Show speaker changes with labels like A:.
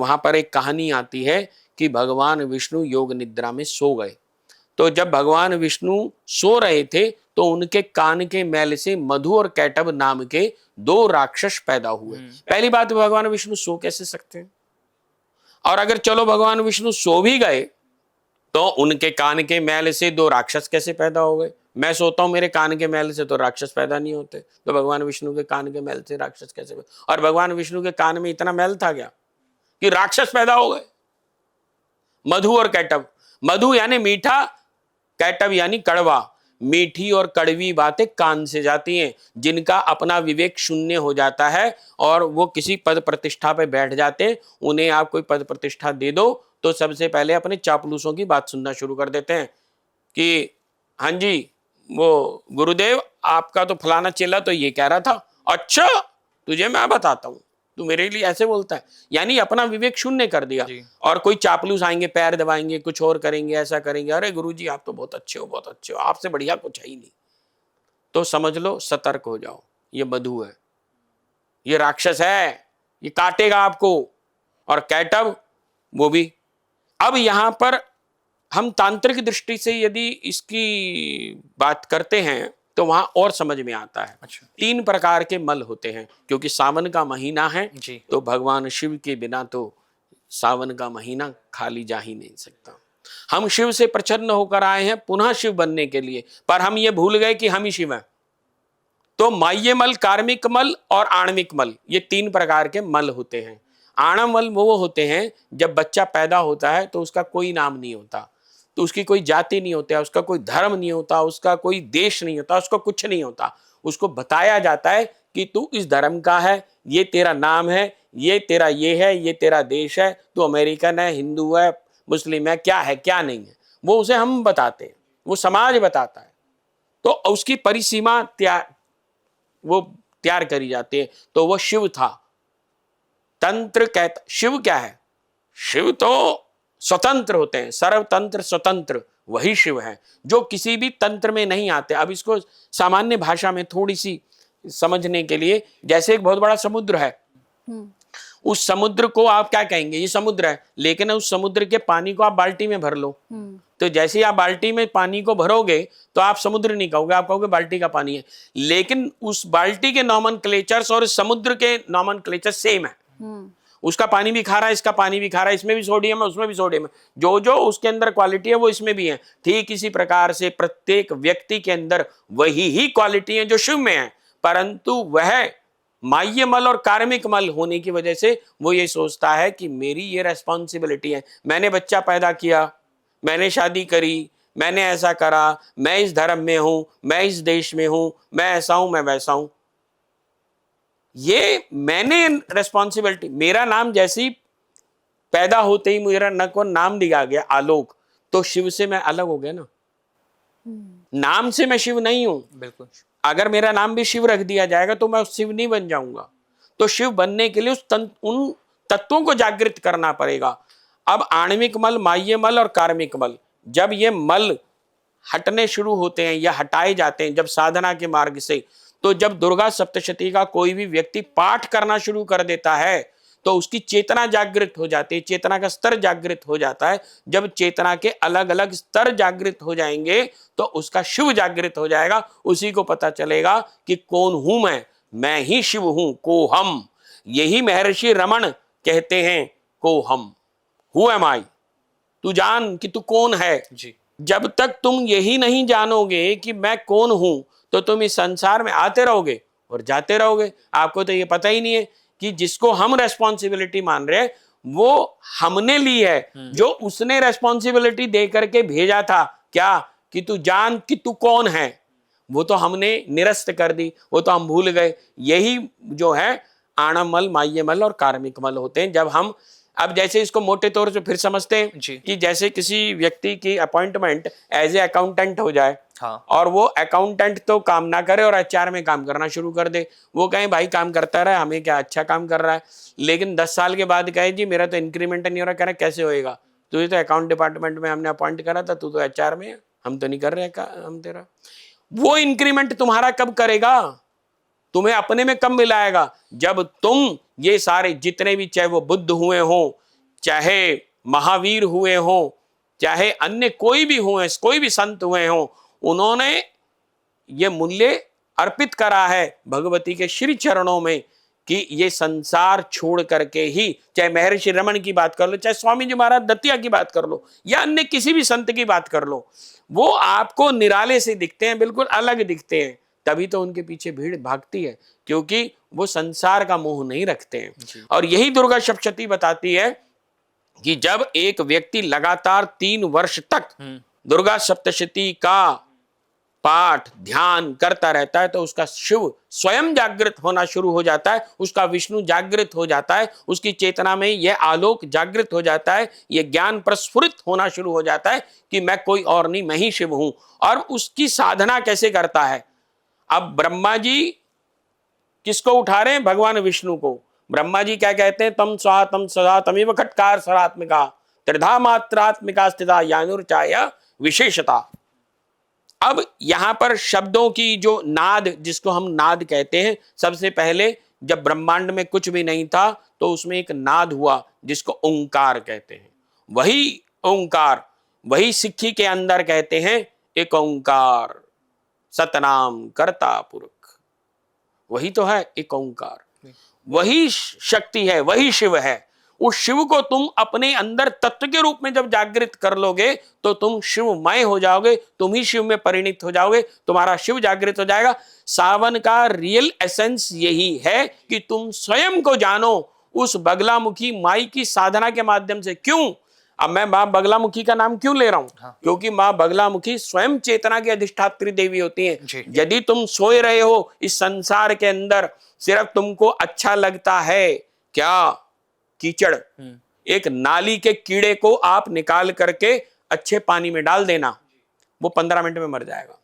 A: वहां पर एक कहानी आती है कि भगवान विष्णु योग निद्रा में सो गए। तो जब भगवान विष्णु सो रहे थे तो उनके कान के मैल से मधु और कैटभ नाम के दो राक्षस पैदा हुए। पहली बात, भगवान विष्णु सो कैसे सकते हैं? और अगर चलो भगवान विष्णु सो भी गए तो उनके कान के मैल से दो राक्षस कैसे पैदा हो गए? मैं सोता हूं, मेरे कान के मैल से तो राक्षस पैदा नहीं होते, तो भगवान विष्णु के कान के मैल से राक्षस कैसे पैदा? और भगवान विष्णु के कान में इतना मैल था क्या कि राक्षस पैदा हो गए? मधु और कैटभ, मधु यानी मीठा, कैटभ यानी कड़वा। मीठी और कड़वी बातें कान से जाती हैं। जिनका अपना विवेक शून्य हो जाता है और वो किसी पद प्रतिष्ठा पे बैठ जाते हैं, उन्हें आप कोई पद प्रतिष्ठा दे दो तो सबसे पहले अपने चापलूसों की बात सुनना शुरू कर देते हैं कि हाँ जी, वो गुरुदेव आपका तो फलाना चेला तो ये कह रहा था। अच्छा, तुझे मैं बताता हूं, तू मेरे लिए ऐसे बोलता है। यानी अपना विवेक शून्य कर दिया। और कोई चापलूस आएंगे, पैर दबाएंगे, कुछ और करेंगे, ऐसा करेंगे, अरे गुरुजी आप तो बहुत अच्छे हो, बहुत अच्छे हो, आपसे बढ़िया कुछ है ही नहीं। तो समझ लो, सतर्क हो जाओ, ये मधु है, ये राक्षस है, ये काटेगा आपको। और कैटभ वो भी। अब यहां पर हम तांत्रिक दृष्टि से यदि इसकी बात करते हैं तो वहां और समझ में आता है।
B: अच्छा।
A: 3 प्रकार के मल होते हैं, क्योंकि सावन का महीना है
B: जी।
A: तो भगवान शिव के बिना तो सावन का महीना खाली जा ही नहीं सकता। हम शिव से प्रसन्न होकर आए हैं पुनः शिव बनने के लिए, पर हम ये भूल गए कि हम ही शिव हैं। तो माह्य मल, कार्मिक मल और आणविक मल, ये 3 प्रकार के मल होते हैं। आणव मल वो होते हैं जब बच्चा पैदा होता है तो उसका कोई नाम नहीं होता, तो उसकी कोई जाति नहीं होता, उसका कोई धर्म नहीं होता, उसका कोई देश नहीं होता, उसको कुछ नहीं होता। उसको बताया जाता है कि तू इस धर्म का है, ये तेरा नाम है, ये तेरा ये है, ये तेरा देश है, तू अमेरिकन है, हिंदू है, मुस्लिम है, क्या है क्या नहीं है, वो उसे हम बताते हैं, वो समाज बताता है। तो उसकी परिसीमा तैयार करी जाती है। तो वो शिव था। तंत्र कहता, शिव क्या है? शिव तो स्वतंत्र होते हैं, सर्वतंत्र स्वतंत्र, वही शिव है जो किसी भी तंत्र में नहीं आते। अब इसको सामान्य भाषा में थोड़ी सी समझने के लिए, जैसे एक बहुत बड़ा समुद्र है, उस समुद्र को आप क्या कहेंगे? ये समुद्र है, लेकिन उस समुद्र के पानी को आप बाल्टी में भर लो, तो जैसे आप बाल्टी में पानी को भरोगे तो आप समुद्र नहीं कहोगे, आप कहोगे बाल्टी का पानी है। लेकिन उस बाल्टी के नॉमेनक्लेचर्स और समुद्र के नॉमेनक्लेचर सेम है। उसका पानी भी खारा है, इसका पानी भी खारा है, इसमें भी सोडियम है, उसमें भी सोडियम है, जो जो उसके अंदर क्वालिटी है वो इसमें भी है। ठीक इसी प्रकार से प्रत्येक व्यक्ति के अंदर वही ही क्वालिटी है जो शिव में है, परंतु वह माह्य मल और कार्मिक मल होने की वजह से वो ये सोचता है कि मेरी ये रेस्पॉन्सिबिलिटी है, मैंने बच्चा पैदा किया, मैंने शादी करी, मैंने ऐसा करा, मैं इस धर्म में हूं, मैं इस देश में हूं, मैं ऐसा हूं, मैं वैसा हूं। ये मैंने रेस्पॉन्सिबिलिटी, मेरा नाम जैसे ही पैदा होते ही मेरा न को नाम दिया गया आलोक, तो शिव से मैं अलग हो गया ना। नाम से मैं शिव नहीं हूं।
B: बिल्कुल।
A: अगर मेरा नाम भी शिव रख दिया जाएगा तो मैं शिव नहीं बन जाऊंगा। तो शिव बनने के लिए उन तत्वों को जागृत करना पड़ेगा। अब आणविक मल, माह्य मल और कार्मिक मल, जब ये मल हटने शुरू होते हैं या हटाए जाते हैं जब साधना के मार्ग से, तो जब दुर्गा सप्तशती का कोई भी व्यक्ति पाठ करना शुरू कर देता है तो उसकी चेतना जागृत हो जाती है, चेतना का स्तर जागृत हो जाता है। जब चेतना के अलग अलग स्तर जागृत हो जाएंगे तो उसका शिव जागृत हो जाएगा। उसी को पता चलेगा कि कौन हूं मैं ही शिव हूं, को हम। यही महर्षि रमण कहते हैं, को हम, हु एम आई। तू जान कि तू कौन है
B: जी।
A: जब तक तुम यही नहीं जानोगे कि मैं कौन हूं तो तुम इस संसार में आते रहोगे और जाते रहोगे। आपको तो ये पता ही नहीं है कि जिसको हम रेस्पॉन्सिबिलिटी मान रहे हैं वो हमने ली है, जो उसने रेस्पॉन्सिबिलिटी दे करके भेजा था, क्या कि तू जान कि तू कौन है, वो तो हमने निरस्त कर दी, वो तो हम भूल गए। यही जो है आणव मल, माह्य मल और कार्मिक मल होते हैं। जब हम अब जैसे इसको मोटे तौर से फिर समझते हैं कि जैसे किसी व्यक्ति की अपॉइंटमेंट एज ए अकाउंटेंट हो जाए,
B: हाँ।
A: और वो अकाउंटेंट तो काम ना करे और एचआर में काम करना शुरू कर दे। वो कहे भाई काम करता रहा, हमें क्या, अच्छा काम कर रहा है, लेकिन 10 साल के बाद कहे जी मेरा तो इंक्रीमेंट नहीं हो रहा। कह रहा कैसे होएगा, तुझे तो अकाउंट डिपार्टमेंट में हमने अपॉइंट करा था, तू तो एचआर में है, हम तो नहीं कर रहे हम तेरा। वो इंक्रीमेंट तुम्हारा कब करेगा? तुम्हें अपने में कब मिलाएगा? जब तुम ये सारे जितने भी, चाहे वो बुद्ध हुए हो चाहे महावीर हुए हों, चाहे अन्य कोई भी हुए, कोई भी संत हुए हों, उन्होंने ये मूल्य अर्पित करा है भगवती के श्री चरणों में कि ये संसार छोड़ करके ही, चाहे महर्षि रमन की बात कर लो, चाहे स्वामी जी महाराज दतिया की बात कर लो, या अन्य किसी भी संत की बात कर लो, वो आपको निराले से दिखते हैं, बिल्कुल अलग दिखते हैं, तभी तो उनके पीछे भीड़ भागती है, क्योंकि वो संसार का मोह नहीं रखते हैं। और यही दुर्गा सप्तशती बताती है कि जब एक व्यक्ति लगातार 3 वर्ष तक दुर्गा सप्तशती का पाठ ध्यान करता रहता है तो उसका शिव स्वयं जागृत होना शुरू हो जाता है, उसका विष्णु जागृत हो जाता है, उसकी चेतना में यह आलोक जागृत हो जाता है, यह ज्ञान प्रस्फुरित होना शुरू हो जाता है कि मैं कोई और नहीं, मैं ही शिव हूं। और उसकी साधना कैसे करता है? अब ब्रह्मा जी किसको उठा रहे हैं? भगवान विष्णु को। ब्रह्मा जी क्या कहते हैं? तम स्वा तम सदा तमेव खट्कार सरात्मिका त्रिधा मात्रात्मिका स्थिता यानुर्चाया विशेषता। अब यहां पर शब्दों की जो नाद, जिसको हम नाद कहते हैं, सबसे पहले जब ब्रह्मांड में कुछ भी नहीं था तो उसमें एक नाद हुआ जिसको ओंकार कहते हैं। वही ओंकार, वही सिक्खी के अंदर कहते हैं एक ओंकार सतनाम कर्ता पुरख, वही तो है एक ओंकार, वही शक्ति है, वही शिव है। उस शिव को तुम अपने अंदर तत्व के रूप में जब जागृत कर लोगे तो तुम शिवमय हो जाओगे, तुम ही शिव में परिणित हो जाओगे, तुम्हारा शिव जागृत हो जाएगा। सावन का रियल एसेंस यही है कि तुम स्वयं को जानो उस बगलामुखी माई की साधना के माध्यम से। क्यों? अब मैं मां बगलामुखी का नाम क्यों ले रहा हूं? हाँ। क्योंकि मां बगलामुखी स्वयं चेतना की अधिष्ठात्री देवी होती हैं। यदि तुम सोए रहे हो इस संसार के अंदर, सिर्फ तुमको अच्छा लगता है क्या? कीचड़, एक नाली के कीड़े को आप निकाल करके अच्छे पानी में डाल देना, वो 15 मिनट में मर जाएगा।